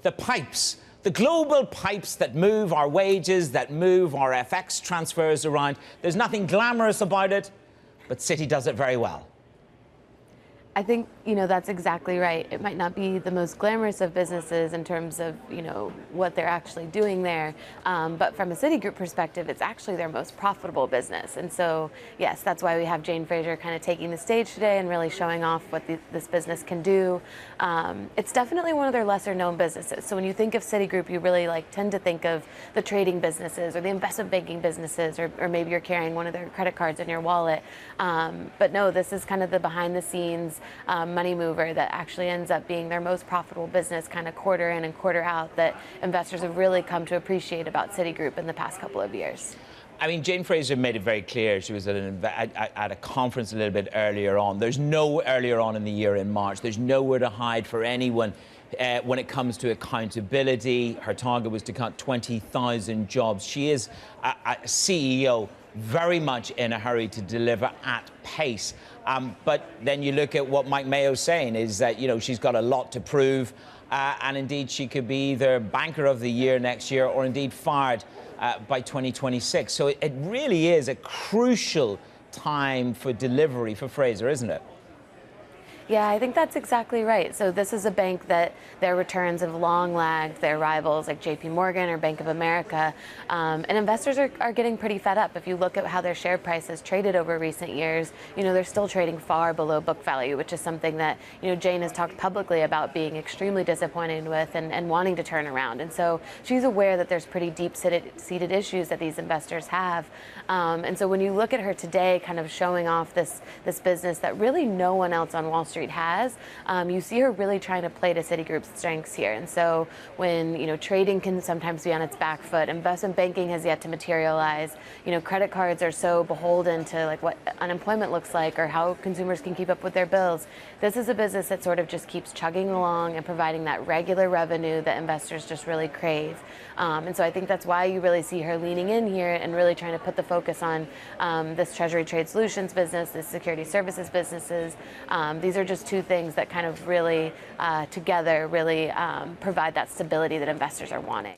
The pipes, the global pipes that move our wages, that move our FX transfers around. There's nothing glamorous about it, but Citi does it very well. I think, that's exactly right. It might not be the most glamorous of businesses in terms of, what they're actually doing there. But from a Citigroup perspective, it's actually their most profitable business. And so, yes, that's why we have Jane Fraser kind of taking the stage today and really showing off what this business can do. It's definitely one of their lesser known businesses. So when you think of Citigroup, you really tend to think of the trading businesses or the investment banking businesses, or maybe you're carrying one of their credit cards in your wallet. But no, this is kind of the behind the scenes money mover that actually ends up being their most profitable business kind of quarter in and quarter out that investors have really come to appreciate about Citigroup in the past couple of years. I mean, Jane Fraser made it very clear. She was at a conference a little bit earlier on. There's earlier on in the year in March. There's nowhere to hide for anyone when it comes to accountability. Her target was to cut 20,000 jobs. She is a CEO very much in a hurry to deliver at pace. But then you look at what Mike Mayo's saying is that, she's got a lot to prove. And indeed, she could be either Banker of the Year next year or indeed fired by 2026. So it really is a crucial time for delivery for Fraser, isn't it? Yeah, I think that's exactly right. So this is a bank that their returns have long lagged their rivals like JP Morgan or Bank of America. And investors are getting pretty fed up. If you look at how their share price has traded over recent years, they're still trading far below book value, which is something that, Jane has talked publicly about being extremely disappointed with and wanting to turn around. And so she's aware that there's pretty deep-seated issues that these investors have. And so when you look at her today kind of showing off this business that really no one else on Wall Street has, you see her really trying to play to Citigroup's strengths here. And so when, trading can sometimes be on its back foot, investment banking has yet to materialize, credit cards are so beholden to what unemployment looks like or how consumers can keep up with their bills. This is a business that sort of just keeps chugging along and providing that regular revenue that investors just really crave. And so I think that's why you really see her leaning in here and really trying to put the focus on this Treasury Trade Solutions business, this security services businesses. These are just two things that kind of really together really provide that stability that investors are wanting.